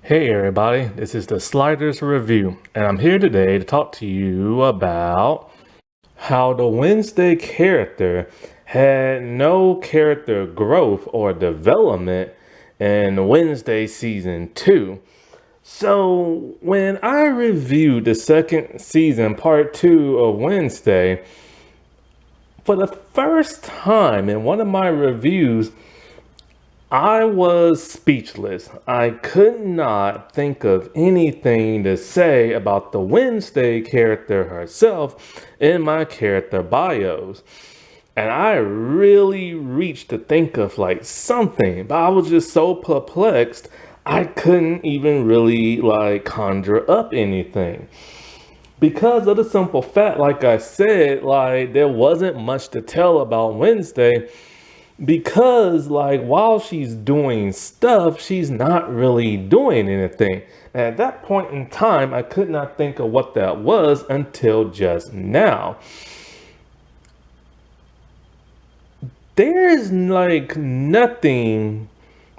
Hey everybody, this is the Sliders Review, and I'm here today to talk to you about how the Wednesday character had no character growth or development in Wednesday Season 2. So, when I reviewed the second season, Part 2 of Wednesday, for the first time in one of my reviews, I was speechless. I could not think of anything to say about the Wednesday character herself in my character bios. And I really reached to think of like something, but I was just so perplexed, I couldn't even really like conjure up anything. Because of the simple fact, like I said, like there wasn't much to tell about Wednesday because like while she's doing stuff, she's not really doing anything. And at that point in time, I could not think of what that was until just now. There's like nothing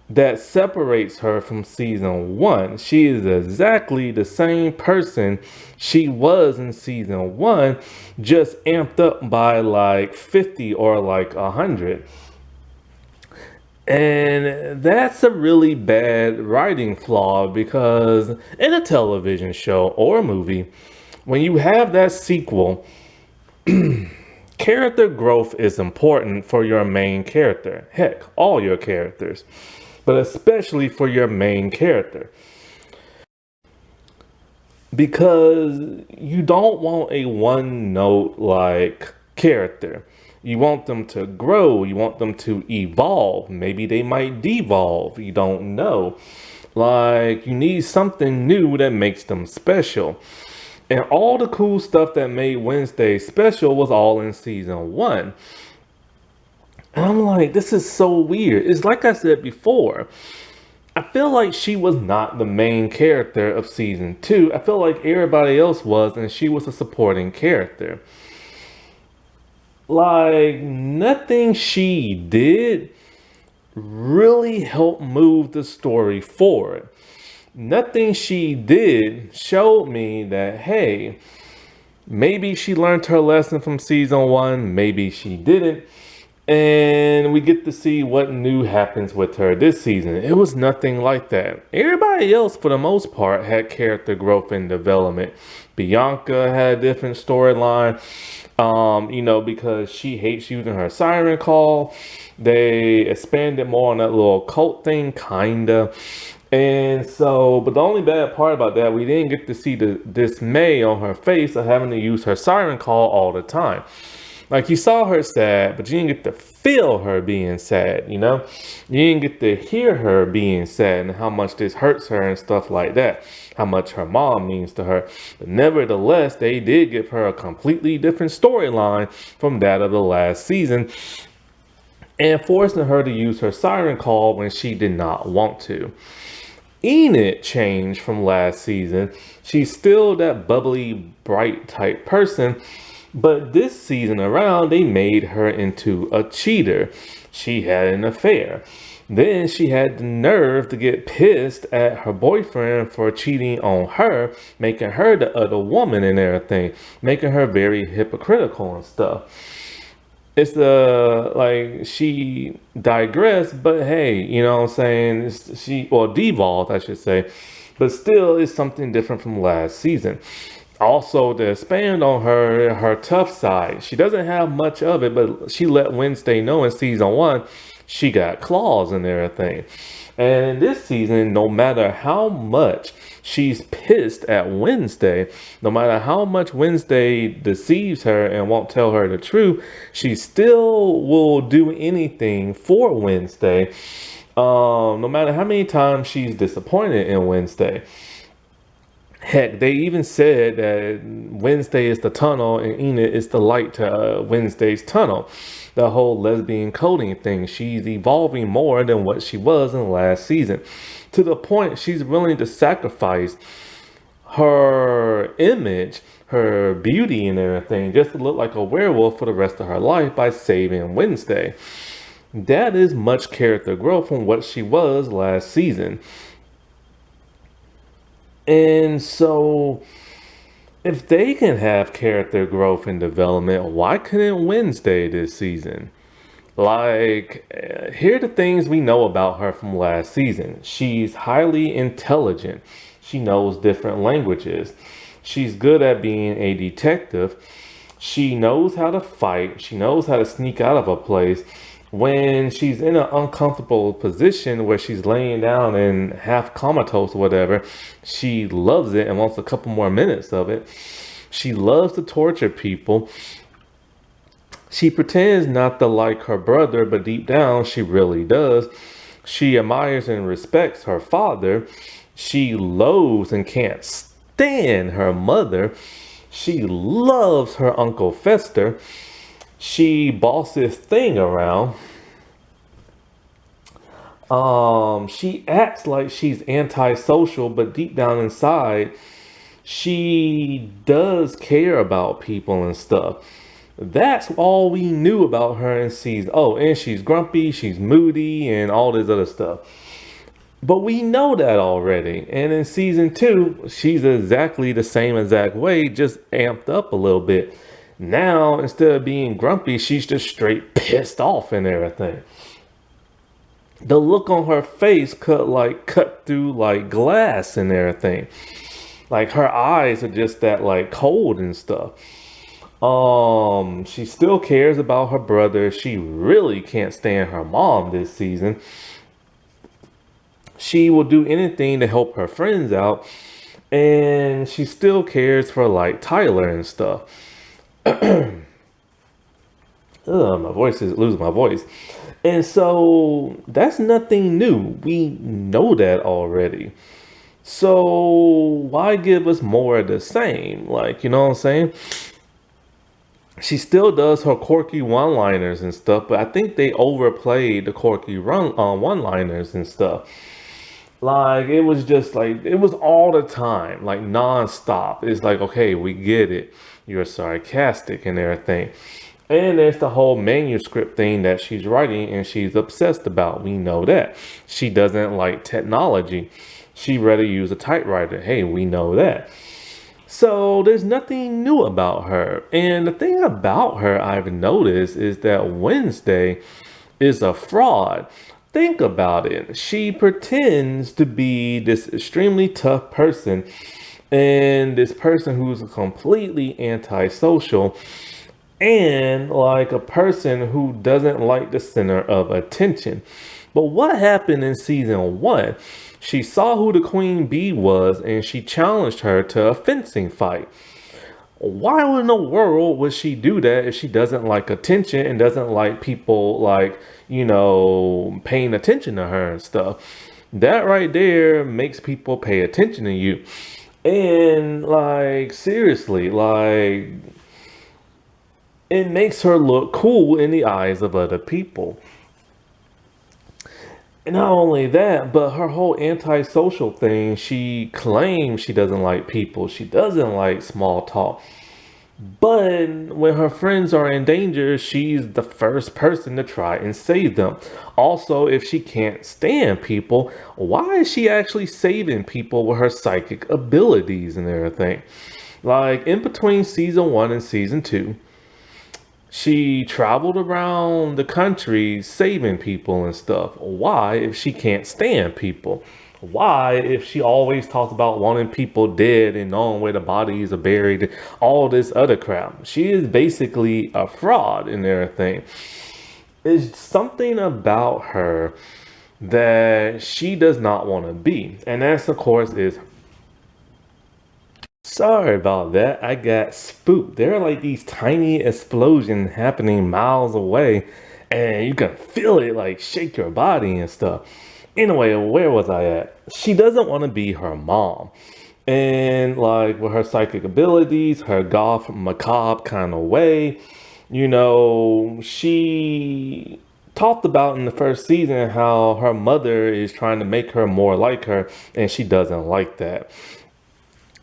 that separates her from season one. She is exactly the same person she was in season one, just amped up by like 50 or like 100. And that's a really bad writing flaw because in a television show or a movie, when you have that sequel, character growth is important for your main character. Heck, all your characters, but especially for your main character. Because you don't want a one note like character. You want them to grow, you want them to evolve. Maybe they might devolve, you don't know. Like, you need something new that makes them special. And all the cool stuff that made Wednesday special was all in season one. And I'm like, this is so weird. It's like I said before. I feel like she was not the main character of season two. I feel like everybody else was, and she was a supporting character. Like, nothing she did really helped move the story forward. Nothing she did showed me that, hey, maybe she learned her lesson from season one, maybe she didn't. And we get to see what new happens with her this season. It was nothing like that. Everybody else, for the most part, had character growth and development. Bianca had a different storyline, because she hates using her siren call. They expanded more on that little cult thing, kinda. And so, but the only bad part about that, we didn't get to see the dismay on her face of having to use her siren call all the time. Like you saw her sad, but you didn't get to feel her being sad, you know? You didn't get to hear her being sad and how much this hurts her and stuff like that. How much her mom means to her. But nevertheless, they did give her a completely different storyline from that of the last season, and forcing her to use her siren call when she did not want to. Enid changed from last season. She's still that bubbly, bright type person, but this season around, they made her into a cheater. She had an affair. Then she had the nerve to get pissed at her boyfriend for cheating on her, making her the other woman and everything, making her very hypocritical and stuff. It's like she digressed, but hey, you know what I'm saying? Devolved, I should say, but still is something different from last season. Also, to expand on her tough side, she doesn't have much of it, but she let Wednesday know in season one she got claws and everything. And in this season, no matter how much she's pissed at Wednesday, no matter how much Wednesday deceives her and won't tell her the truth, she still will do anything for Wednesday, no matter how many times she's disappointed in Wednesday. Heck, they even said that Wednesday is the tunnel and Enid is the light to Wednesday's tunnel. The whole lesbian coding thing. She's evolving more than what she was in last season. To the point she's willing to sacrifice her image, her beauty and everything, just to look like a werewolf for the rest of her life by saving Wednesday. That is much character growth from what she was last season. And so, if they can have character growth and development, why couldn't Wednesday this season? Here are the things we know about her from last season. She's highly intelligent. She knows different languages. She's good at being a detective. She knows how to fight. She knows how to sneak out of a place. When she's in an uncomfortable position where she's laying down and half comatose or whatever, she loves it and wants a couple more minutes of it. She loves to torture people. She pretends not to like her brother, but deep down she really does. She admires and respects her father. She loathes and can't stand her mother. She loves her Uncle Fester. She bosses Thing around. She acts like she's antisocial, but deep down inside, she does care about people and stuff. That's all we knew about her in season. Oh, and she's grumpy, she's moody, and all this other stuff. But we know that already. And in season two, she's exactly the same exact way, just amped up a little bit. Now, instead of being grumpy, she's just straight pissed off and everything. The look on her face cut through like glass and everything. Like her eyes are just that like cold and stuff. She still cares about her brother. She really can't stand her mom this season. She will do anything to help her friends out, and she still cares for like Tyler and stuff. My voice is losing my voice. And so that's nothing new. We know that already. So why give us more of the same? Like, you know what I'm saying? She still does her quirky one-liners and stuff, but I think they overplayed the quirky one-liners and stuff. Like it was just like it was all the time, like non-stop. It's like, okay, we get it. You're sarcastic and everything. And there's the whole manuscript thing that she's writing and she's obsessed about. We know that. She doesn't like technology. She'd rather use a typewriter. Hey, we know that. So there's nothing new about her. And the thing about her I've noticed is that Wednesday is a fraud. Think about it. She pretends to be this extremely tough person and this person who's completely antisocial and like a person who doesn't like the center of attention. But what happened in season one? She saw who the queen bee was and she challenged her to a fencing fight. Why in the world would she do that if she doesn't like attention and doesn't like people like, paying attention to her and stuff? That right there makes people pay attention to you. And like, seriously, like, it makes her look cool in the eyes of other people. And not only that, but her whole antisocial thing, she claims she doesn't like people. She doesn't like small talk. But when her friends are in danger, she's the first person to try and save them. Also, if she can't stand people, why is she actually saving people with her psychic abilities and everything? Like in between season one and season two, she traveled around the country saving people and stuff. Why if she can't stand people? Why if she always talks about wanting people dead and knowing where the bodies are buried, all this other crap? She is basically a fraud and everything. There's something about her that she does not want to be. And that's, of course, is sorry about that. I got spooked. There are like these tiny explosions happening miles away, and you can feel it like shake your body and stuff. Anyway, where was I at? She doesn't want to be her mom. And like with her psychic abilities, her goth, macabre kind of way, she talked about in the first season how her mother is trying to make her more like her, and she doesn't like that.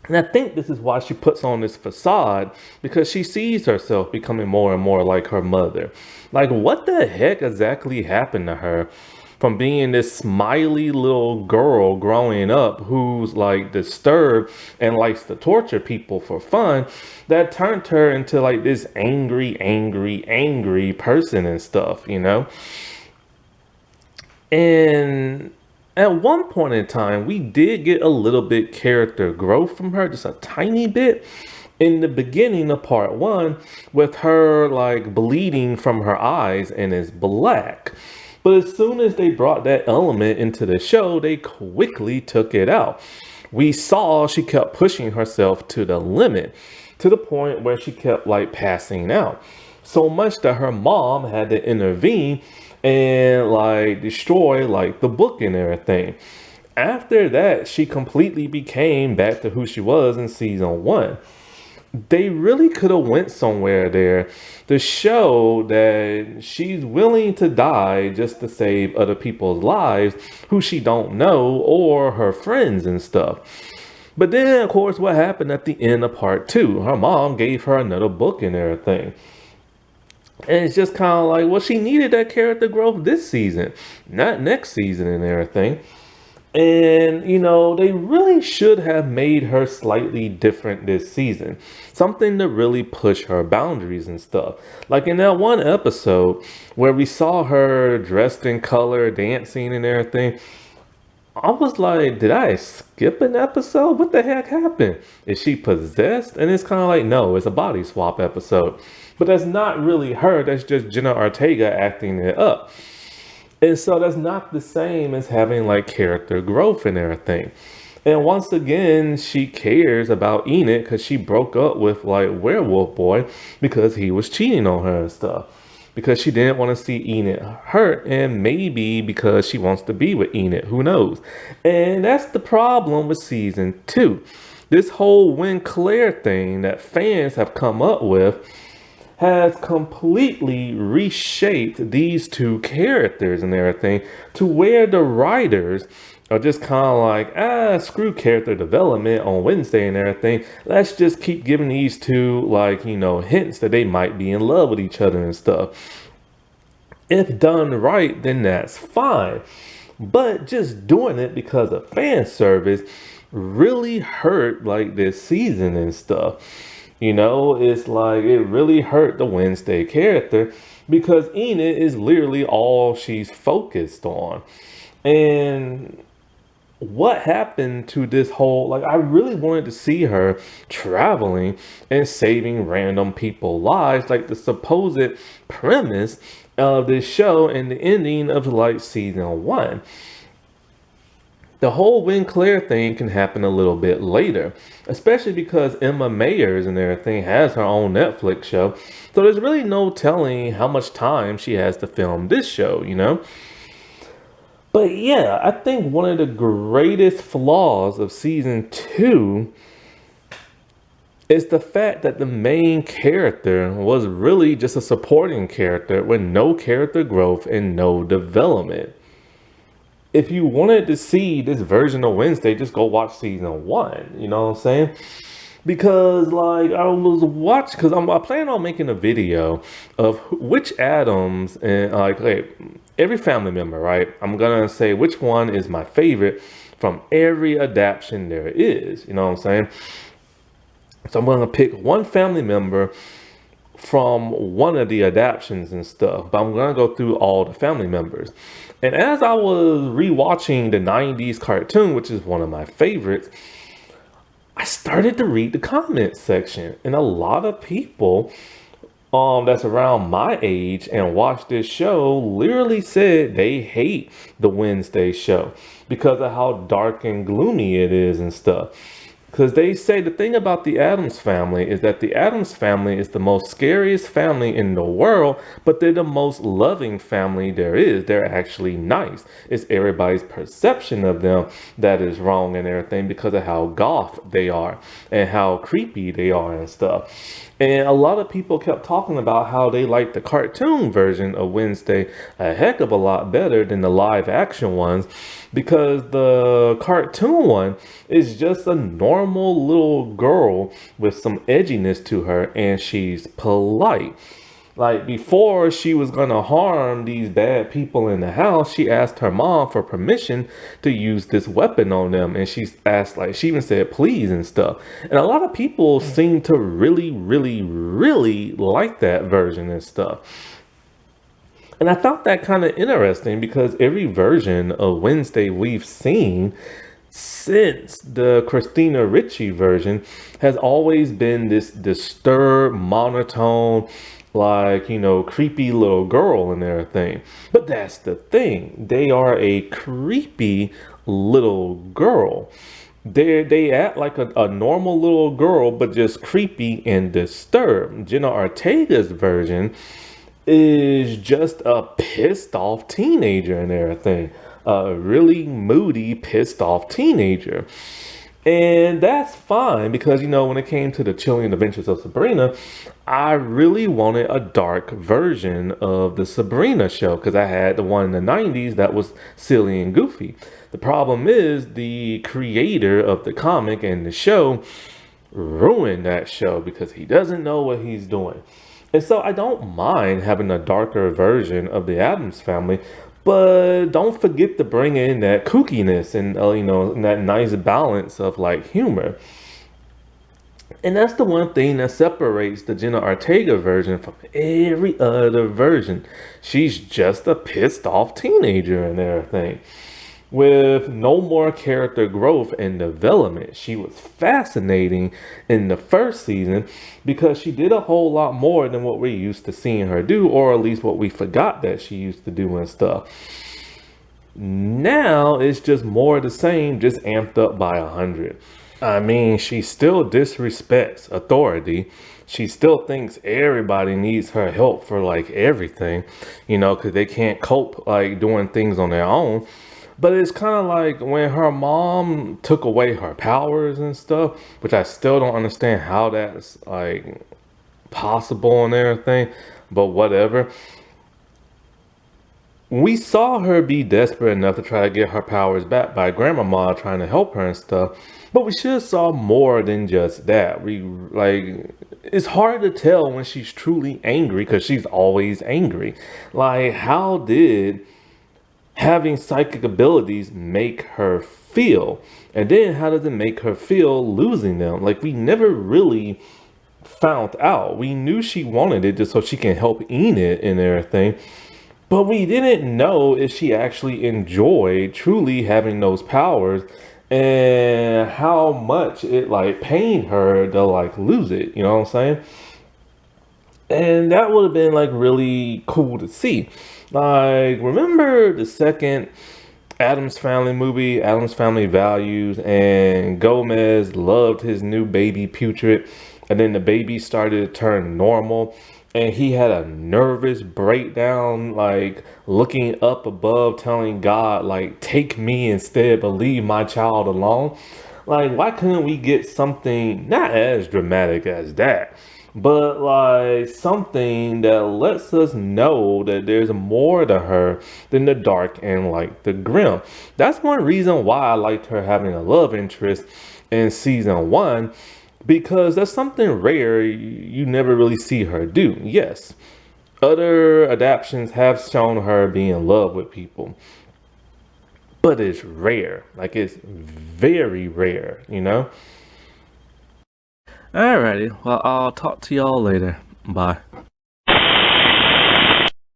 And I think this is why she puts on this facade, because she sees herself becoming more and more like her mother. Like, what the heck exactly happened to her from being this smiley little girl growing up who's like disturbed and likes to torture people for fun, that turned her into like this angry person and stuff, you know? And at one point in time, we did get a little bit character growth from her, just a tiny bit in the beginning of part one, with her like bleeding from her eyes and is black. But as soon as they brought that element into the show, they quickly took it out. We saw she kept pushing herself to the limit, to the point where she kept like passing out. So much that her mom had to intervene and like destroy like the book and everything. After that, she completely became back to who she was in season one. They really could have went somewhere there to show that she's willing to die just to save other people's lives who she don't know, or her friends and stuff. But then, of course, what happened at the end of part two? Her mom gave her another book and everything. And it's just kind of like, well, she needed that character growth this season, not next season and everything. And, you know, they really should have made her slightly different this season. Something to really push her boundaries and stuff. Like in that one episode where we saw her dressed in color, dancing and everything. I was like, did I skip an episode? What the heck happened? Is she possessed? And it's kind of like, no, it's a body swap episode. But that's not really her. That's just Jenna Ortega acting it up. And so that's not the same as having like character growth and everything. And once again, she cares about Enid because she broke up with like Werewolf Boy because he was cheating on her and stuff. Because she didn't want to see Enid hurt, and maybe because she wants to be with Enid, who knows. And that's the problem with season two. This whole Win Claire thing that fans have come up with has completely reshaped these two characters and everything to where the writers are just kind of like, screw character development on Wednesday and everything. Let's just keep giving these two, like, you know, hints that they might be in love with each other and stuff. If done right, then that's fine. But just doing it because of fan service really hurt, like, this season and stuff. You know, it's like it really hurt the Wednesday character because Enid is literally all she's focused on. And what happened to this whole, like, I really wanted to see her traveling and saving random people's lives, like the supposed premise of this show and the ending of like season one. The whole Win Claire thing can happen a little bit later, especially because Emma Mayers and everything has her own Netflix show. So there's really no telling how much time she has to film this show, you know? But yeah, I think one of the greatest flaws of season two is the fact that the main character was really just a supporting character with no character growth and no development. If you wanted to see this version of Wednesday, just go watch season one. You know what I'm saying? Because like I was watching, because I plan on making a video of which Adams and like every family member, right? I'm gonna say which one is my favorite from every adaptation there is. You know what I'm saying? So I'm gonna pick one family member from one of the adaptions and stuff, but I'm gonna go through all the family members. And as I was rewatching the 90s cartoon, which is one of my favorites, I started to read the comment section, and a lot of people that's around my age and watch this show literally said they hate the Wednesday show because of how dark and gloomy it is and stuff. Because they say the thing about the Addams family is that the Addams family is the most scariest family in the world, but they're the most loving family there is. They're actually nice. It's everybody's perception of them that is wrong and everything because of how goth they are and how creepy they are and stuff. And a lot of people kept talking about how they like the cartoon version of Wednesday a heck of a lot better than the live action ones, because the cartoon one is just a normal little girl with some edginess to her, and she's polite. Like before she was gonna harm these bad people in the house, she asked her mom for permission to use this weapon on them. And she asked, like, she even said please and stuff. And a lot of people seem to really, really, really like that version and stuff. And I found that kind of interesting because every version of Wednesday we've seen since the Christina Ricci version has always been this disturbed, monotone, like, creepy little girl and everything. But that's the thing. They are a creepy little girl. They act like a normal little girl, but just creepy and disturbed. Jenna Ortega's version is just a pissed off teenager and everything. A really moody, pissed off teenager. And that's fine because, when it came to the Chilling Adventures of Sabrina, I really wanted a dark version of the Sabrina show because I had the one in the 90s that was silly and goofy. The problem is the creator of the comic and the show ruined that show because he doesn't know what he's doing. And so I don't mind having a darker version of the Addams Family, but don't forget to bring in that kookiness and and that nice balance of like humor. And that's the one thing that separates the Jenna Ortega version from every other version. She's just a pissed off teenager and everything, with no more character growth and development. She was fascinating in the first season because she did a whole lot more than what we're used to seeing her do, or at least what we forgot that she used to do and stuff. Now it's just more of the same, just amped up by 100. I mean, she still disrespects authority. She still thinks everybody needs her help for like everything, because they can't cope like doing things on their own. But it's kind of like when her mom took away her powers and stuff, which I still don't understand how that's like possible and everything, but whatever. We saw her be desperate enough to try to get her powers back by grandmama trying to help her and stuff. But we should have saw more than just that. It's hard to tell when she's truly angry because she's always angry. Like, how did having psychic abilities make her feel? And then how does it make her feel losing them? Like, we never really found out. We knew she wanted it just so she can help Enid and everything. But we didn't know if she actually enjoyed truly having those powers and how much it like pained her to like lose it. You know what I'm saying? And that would have been like really cool to see. Like, remember the second Addams Family movie, Addams Family Values, and Gomez loved his new baby Putrid, and then the baby started to turn normal, and he had a nervous breakdown, like looking up above, telling God, like, take me instead, but leave my child alone. Like, why couldn't we get something not as dramatic as that, but like something that lets us know that there's more to her than the dark and like the grim? That's one reason why I liked her having a love interest in season one, because that's something rare you never really see her do. Yes, other adaptations have shown her being in love with people, but it's rare. Like, it's very rare, Alrighty, well, I'll talk to y'all later. Bye.